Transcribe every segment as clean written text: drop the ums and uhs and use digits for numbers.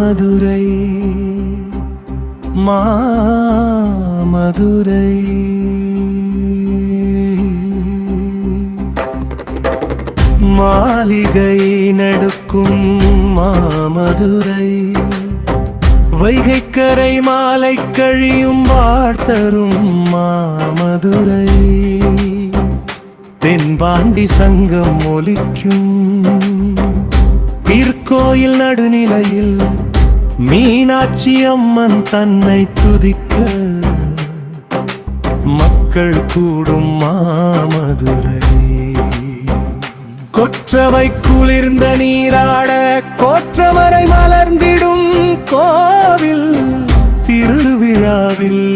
மாமதுரை மாமதுரை மாளிகை நடுக்கும் மாமதுரை வைகைக்கரை மாலை கழியும் வாழ்த்தரும் மாமதுரை தென்பாண்டி சங்கம் ஒலிக்கும் திருக்கோயில் நடுநிலையில் மீனாட்சி அம்மன் தன்னை துதிக்க மக்கள் கூடும் மாமதுரை கொற்றவை குளிர்ந்த நீராட கோற்றவரை மலர்ந்திடும் கோவில் திருவிழாவில்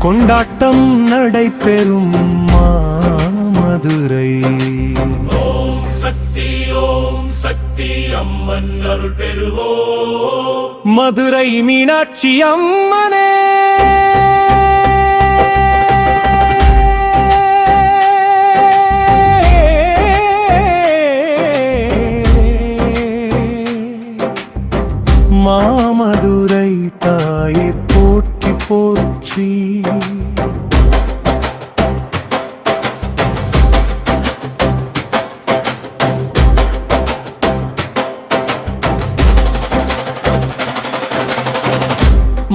கொண்டாட்டம் நடைபெறும் மாமதுரை. ஓம் சக்தி அம்மன் அருள் பெறுவோ மதுரை மீனாட்சி அம்மனே. மாமதுரை தாயே போற்றி போற்றி.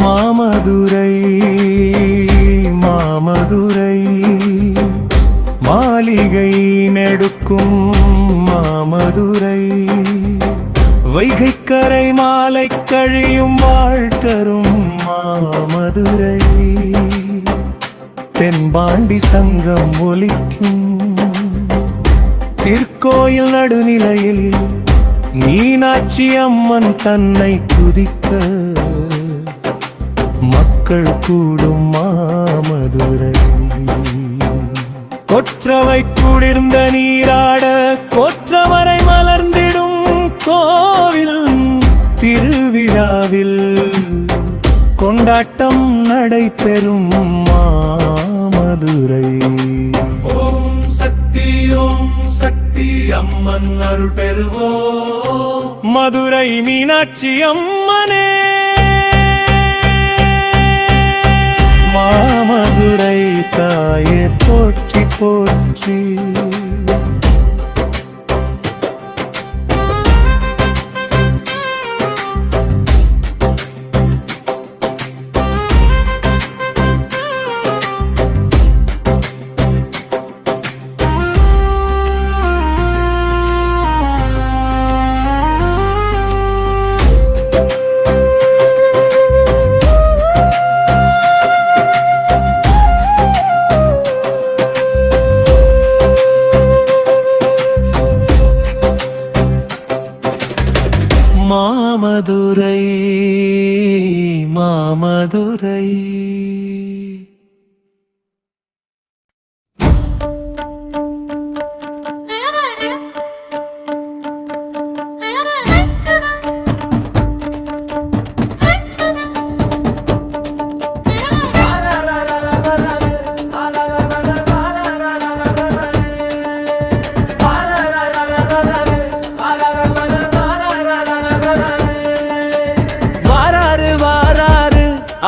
மாமதுரை மாமதுரை மாளிகை நெடுக்கும் மாமதுரை வைகைக்கரை மாலை கழியும் வாழ்த்தரும் மாமதுரை தென்பாண்டி சங்கம் ஒலிக்கும் திருக்கோயில் நடுநிலையில் மீனாட்சி அம்மன் தன்னை துதிக்க மக்கள் கூடும் மாமதுரை கொற்றவை குளிர்ந்த நீராட கொற்றவரை மலர்ந்திடும் கோவில் திருவிழாவில் கொண்டாட்டம் நடைபெறும் மாமதுரை. ஓம் சக்தி அம்மன் அருள் பெறுவோ மதுரை மீனாட்சி அம்மனே. மாமதுரை தாயே போற்றி போற்றி. மாமதுரை மாமதுரை.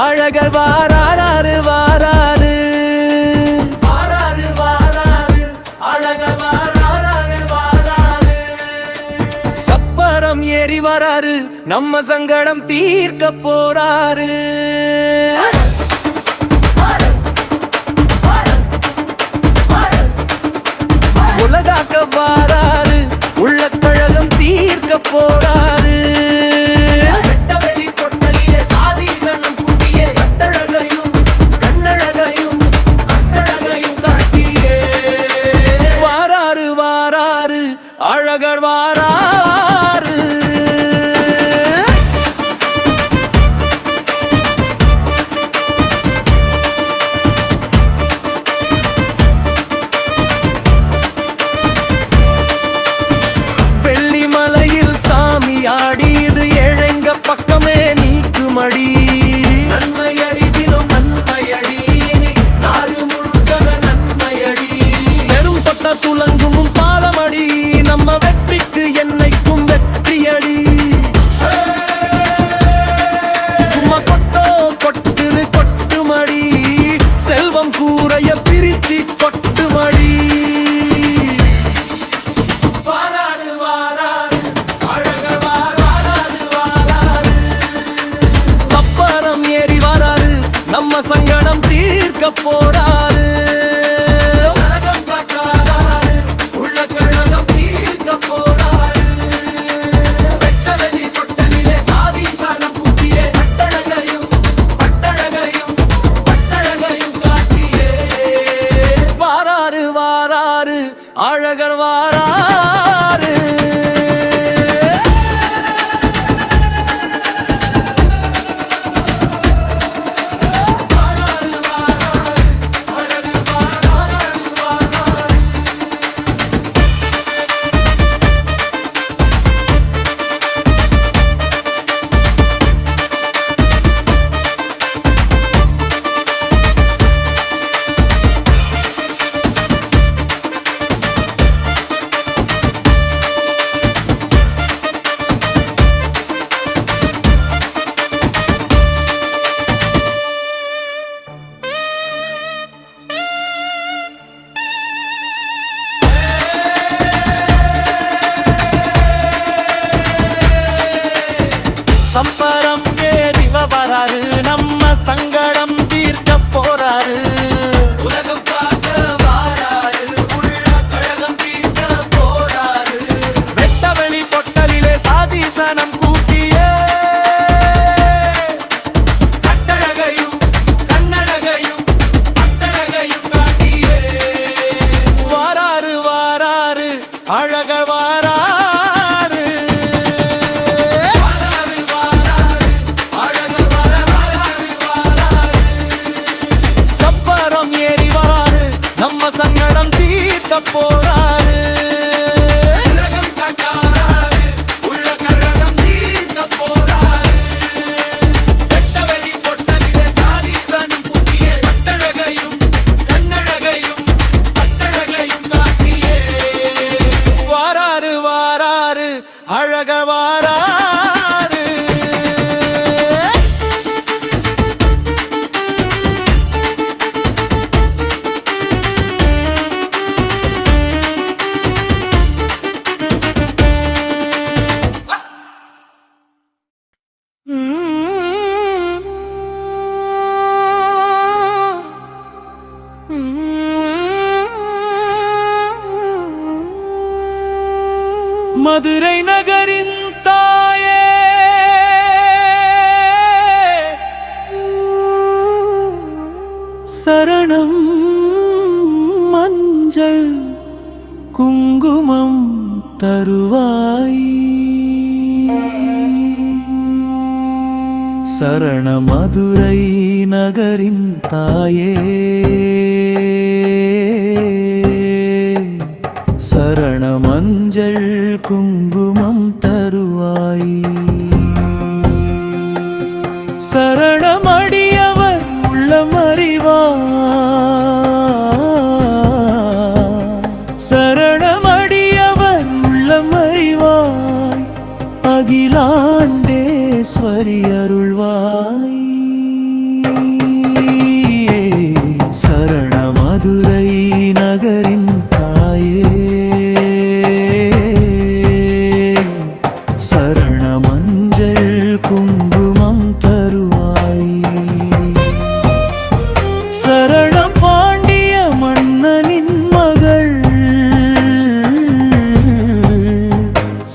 அழகர் வாராரு வாராரு அழகர் வாராரு சப்பரம் ஏறி வராரு நம்ம சங்கடம் தீர்க்க போறாரு. உலகாக்க வாராரு உள்ளக்கழகம் தீர்க்க போறாரு. அழகர் வாராரு வெள்ளிமலையில் சாமியா நம்ம சங்கடம் தீர்க்க போறாரு. அழகர் வாராரு. சம்பரம் ஏறிவ வராரு, நம்ம சங்கடம் தீர்க்க போறாரு. உலகம் பார்க்க வாராரு, உள்ள கழகம் தீர்க்க போறாரு. வெட்டவெளி பொட்டலிலே சாதிசனம் கூட்டியே கட்டழகையும் கண்ணழகையும் பட்டழகையும் காட்டியே வாராரு வாராரு அழக வாராரு. சங்கடம் தீர்க்க போறாரு. உலகம் காட்டாரு, உள்ள கழகம் தீர்க்க போறாரு. வெட்டவெளி பொட்டலிலே சாதிசனம் கூட்டியே பட்டழகையும் கண்ணழகையும் பட்டழகையும் காட்டியே வாராரு வாராரு அழக வாராரு. மதுரை நகரின் தாயே சரணம். மஞ்சள் குங்குமம் தருவாய். சரண மதுரை நகரின் தாயே சரண மஞ்சள் குங்குமம் தருவாய். சரணமடியவர் உள்ளமறிவார். சரணமடியவர் உள்ளமறிவாய். அகிலாண்டேஸ்வரி அருள்வாய். சரண மதுரை நகரின் தாயே சரண மஞ்சள் குங்குமம் தருவாய். சரணம் பாண்டிய மன்னனின் மகள்.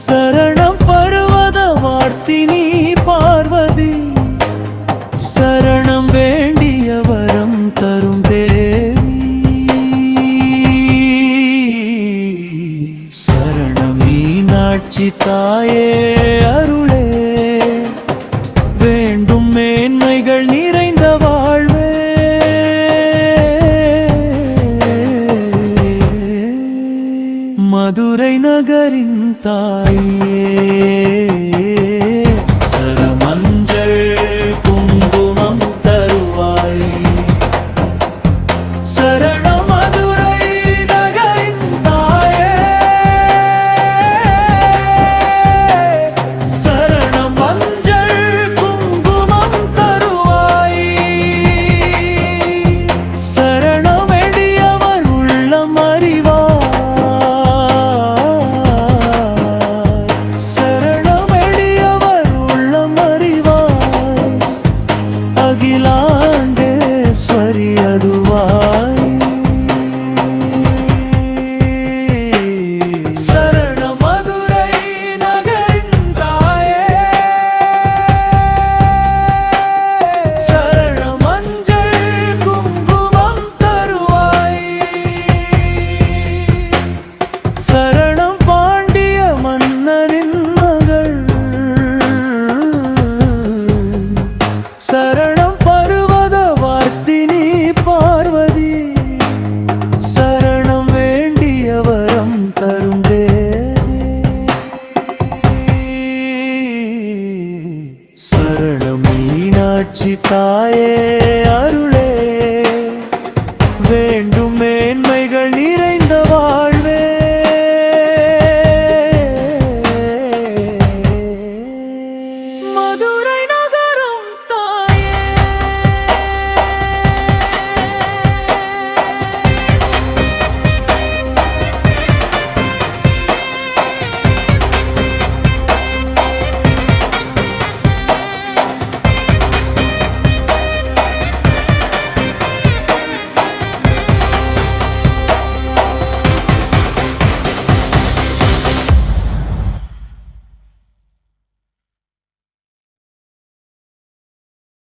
சரணம் பர்வத வார்த்தினி பார்வதி. சரணம் வேண்டிய வரம் தரும் தேவி. சரணம் மீனாட்சி தாயே அருளே. வேண்டும் மேன்மைகள் நிறைந்த வாழ்வே. மதுரை நகரின் தாயே சரமஞ்சள் குங்குமம் தருவாய். சரண மதுரை நகரின் தாயே சரண மஞ்சள் குங்குமம் தருவாய். சரணமெடியவர் உள்ளம் அறிவார். சரணமெடியவர் உள்ளம் அறிவார். அகிலாண்டே சரணம் பருவத வார்த்தினி பார்வதி சரணம் வேண்டிய வரம் தரும் தேவி சரணம் மீனாட்சி தாயே அருளே